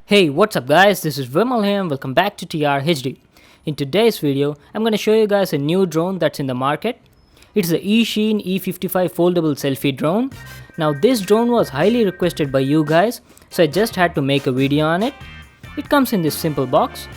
Hey, what's up guys, this is Vimal here and welcome back to TRHD. In today's video, I'm going to show you guys a new drone that's in the market. It's the Eachine E55 foldable selfie drone. Now this drone was highly requested by you guys, so I just had to make a video on it. It comes in this simple box.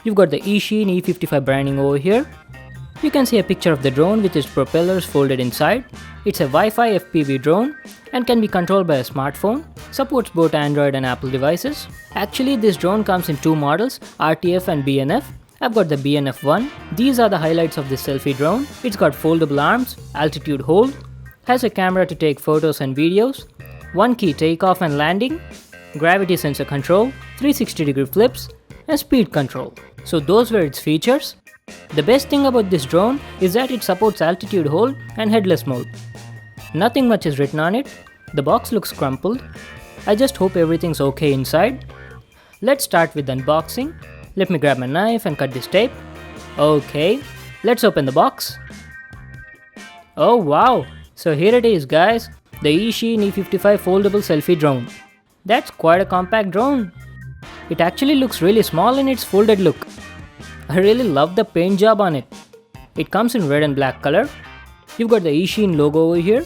You've got the Eachine E55 branding over here. You can see a picture of the drone with its propellers folded inside. It's a Wi-Fi FPV drone and can be controlled by a smartphone. Supports both Android and Apple devices. Actually, this drone comes in two models, RTF and BNF. I've got the BNF one. These are the highlights of this selfie drone. It's got foldable arms, altitude hold, has a camera to take photos and videos, one key takeoff and landing, gravity sensor control, 360-degree flips, and speed control. So those were its features. The best thing about this drone is that it supports altitude hold and headless mode. Nothing much is written on it. The box looks crumpled. I just hope everything's okay inside. Let's start with the unboxing. Let me grab my knife and cut this tape. Okay, let's open the box. Oh wow, so here it is guys, the Eachine E55 foldable selfie drone. That's quite a compact drone. It actually looks really small in its folded look. I really love the paint job on it. It comes in red and black color. You've got the Eachine logo over here.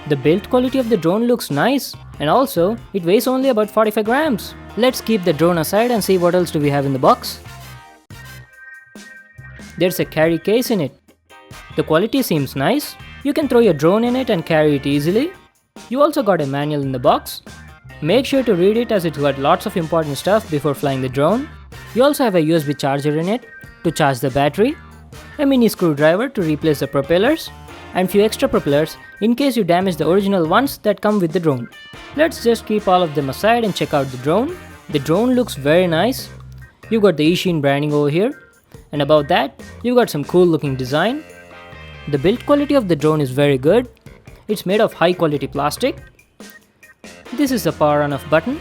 The build quality of the drone looks nice, and also it weighs only about 45 grams. Let's keep the drone aside and see what else do we have in the box. There's a carry case in it. The quality seems nice. You can throw your drone in it and carry it easily. You also got a manual in the box. Make sure to read it as it's got lots of important stuff before flying the drone. You also have a USB charger in it to charge the battery, a mini screwdriver to replace the propellers, and few extra propellers in case you damage the original ones that come with the drone. Let's just keep all of them aside and check out the drone. The drone looks very nice. You've got the Eachine branding over here, and above that, you've got some cool looking design. The build quality of the drone is very good. It's made of high quality plastic. This is the power on off button,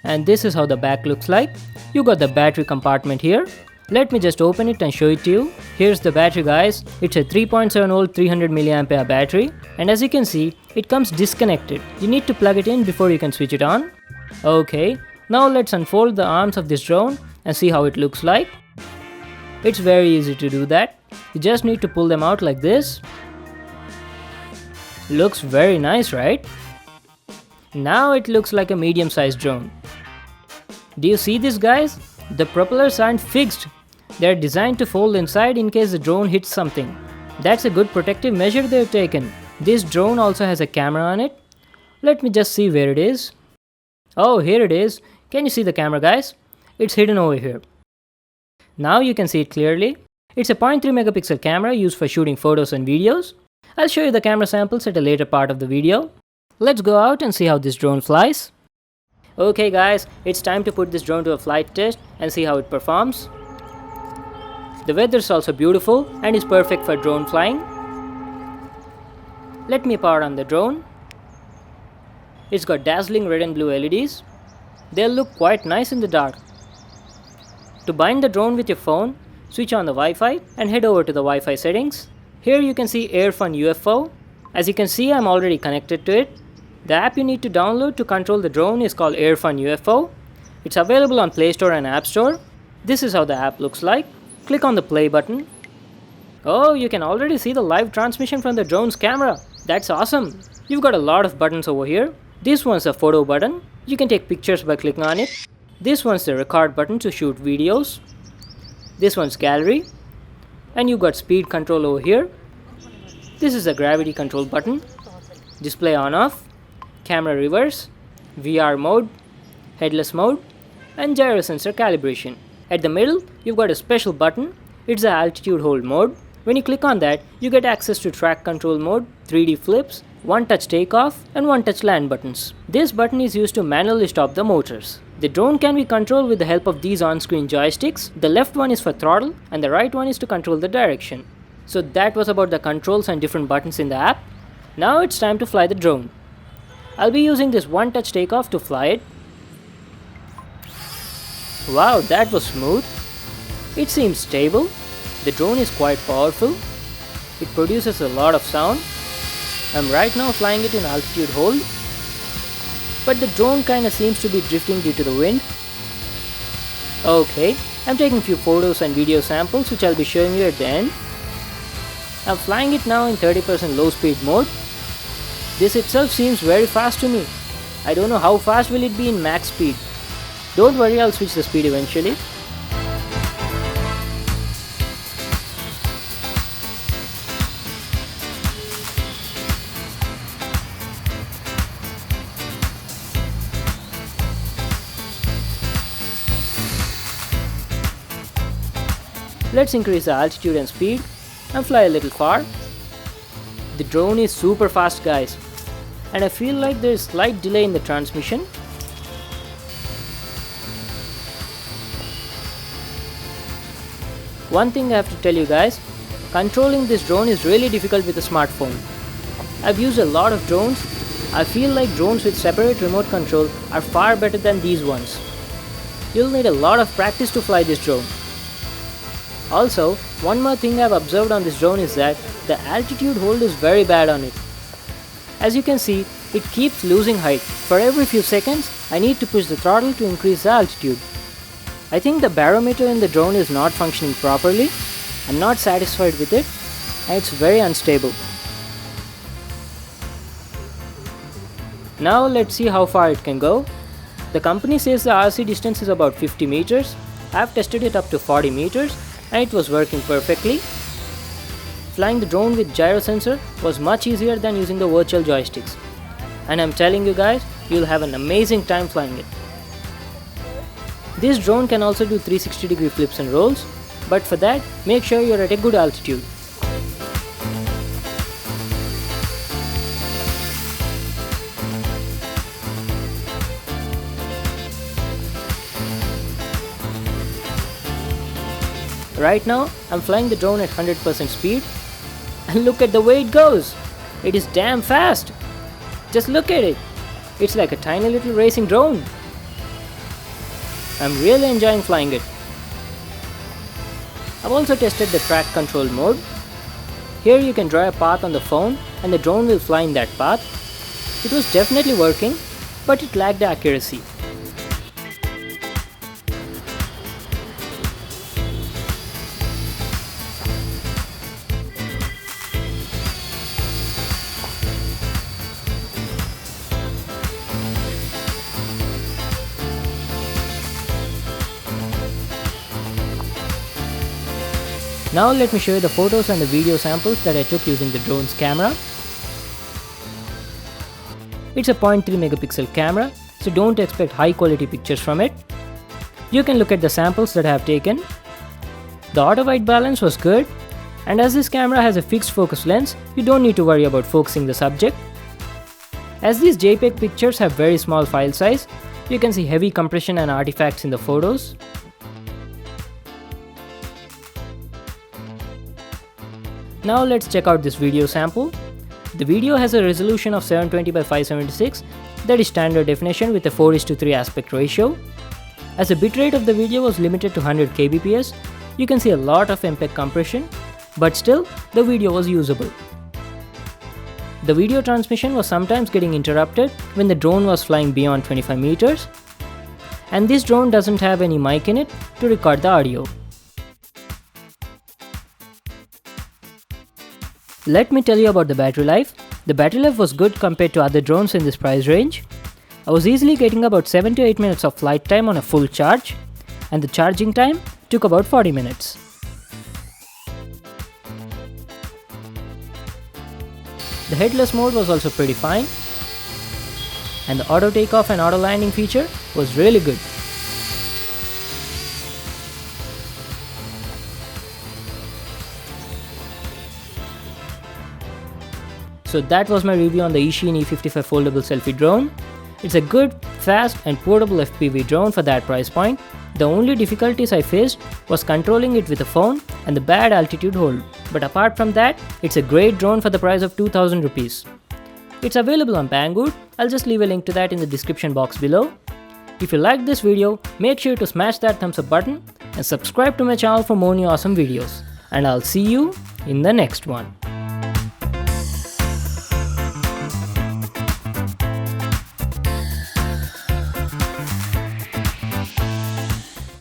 and this is how the back looks like. You got the battery compartment here. Let me just open it and show it to you. Here's the battery guys. It's a 3.7 volt 300 mAh battery, and as you can see, it comes disconnected. You need to plug it in before you can switch it on. Okay, now let's unfold the arms of this drone and see how it looks like. It's very easy to do that. You just need to pull them out like this. Looks very nice, right? Now it looks like a medium-sized drone. Do you see this guys? The propellers aren't fixed. They're designed to fold inside in case the drone hits something. That's a good protective measure they've taken. This drone also has a camera on it. Let me just see where it is. Oh, here it is. Can you see the camera guys? It's hidden over here. Now you can see it clearly. It's a 0.3 megapixel camera used for shooting photos and videos. I'll show you the camera samples at a later part of the video. Let's go out and see how this drone flies. Okay guys, it's time to put this drone to a flight test and see how it performs. The weather is also beautiful and is perfect for drone flying. Let me power on the drone. It's got dazzling red and blue LEDs. They'll look quite nice in the dark. To bind the drone with your phone, switch on the Wi-Fi and head over to the Wi-Fi settings. Here you can see AirFun UFO. As you can see, I'm already connected to it. The app you need to download to control the drone is called AirFun UFO. It's available on Play Store and App Store. This is how the app looks like. Click on the play button. Oh, you can already see the live transmission from the drone's camera. That's awesome. You've got a lot of buttons over here. This one's a photo button. You can take pictures by clicking on it. This one's the record button to shoot videos. This one's gallery. And you've got speed control over here. This is the gravity control button. Display on off. Camera reverse, VR mode, headless mode, and gyro sensor calibration. At the middle, you've got a special button. It's the altitude hold mode. When you click on that, you get access to track control mode, 3D flips, one touch takeoff, and one touch land buttons. This button is used to manually stop the motors. The drone can be controlled with the help of these on-screen joysticks. The left one is for throttle, and the right one is to control the direction. So that was about the controls and different buttons in the app. Now it's time to fly the drone. I'll be using this one touch takeoff to fly it. Wow, that was smooth. It seems stable. The drone is quite powerful. It produces a lot of sound. I'm right now flying it in altitude hold. But the drone kinda seems to be drifting due to the wind. Okay, I'm taking few photos and video samples which I'll be showing you at the end. I'm flying it now in 30% low speed mode. This itself seems very fast to me. I don't know how fast will it be in max speed. Don't worry, I'll switch the speed eventually. Let's increase the altitude and speed and fly a little far. The drone is super fast, guys, and I feel like there is slight delay in the transmission. One thing I have to tell you guys, controlling this drone is really difficult with a smartphone. I've used a lot of drones. I feel like drones with separate remote control are far better than these ones. You'll need a lot of practice to fly this drone. Also, one more thing I've observed on this drone is that the altitude hold is very bad on it. As you can see, it keeps losing height. For every few seconds, I need to push the throttle to increase the altitude. I think the barometer in the drone is not functioning properly. I'm not satisfied with it, and it's very unstable. Now let's see how far it can go. The company says the RC distance is about 50 meters. I've tested it up to 40 meters and it was working perfectly. Flying the drone with gyro sensor was much easier than using the virtual joysticks. And I'm telling you guys, you'll have an amazing time flying it. This drone can also do 360-degree flips and rolls, but for that, make sure you're at a good altitude. Right now, I'm flying the drone at 100% speed, and look at the way it goes. It is damn fast. Just look at it. It's like a tiny little racing drone. I'm really enjoying flying it. I've also tested the track control mode. Here you can draw a path on the phone and the drone will fly in that path. It was definitely working, but it lacked accuracy. Now let me show you the photos and the video samples that I took using the drone's camera. It's a 0.3 megapixel camera, so don't expect high quality pictures from it. You can look at the samples that I have taken. The auto white balance was good, and as this camera has a fixed focus lens, you don't need to worry about focusing the subject. As these JPEG pictures have very small file size, you can see heavy compression and artifacts in the photos. Now let's check out this video sample. The video has a resolution of 720 by 576, that is standard definition with a 4:3 aspect ratio. As the bitrate of the video was limited to 100 kbps, you can see a lot of MPEG compression, but still the video was usable. The video transmission was sometimes getting interrupted when the drone was flying beyond 25 meters, and this drone doesn't have any mic in it to record the audio. Let me tell you about the battery life. The battery life was good compared to other drones in this price range. I was easily getting about 7 to 8 minutes of flight time on a full charge, and the charging time took about 40 minutes. The headless mode was also pretty fine, and the auto takeoff and auto landing feature was really good. So that was my review on the Eachine E55 foldable selfie drone. It's a good, fast and portable FPV drone for that price point. The only difficulties I faced was controlling it with a phone and the bad altitude hold. But apart from that, it's a great drone for the price of 2000 rupees. It's available on Banggood. I'll just leave a link to that in the description box below. If you liked this video, make sure to smash that thumbs up button and subscribe to my channel for more new awesome videos. And I'll see you in the next one.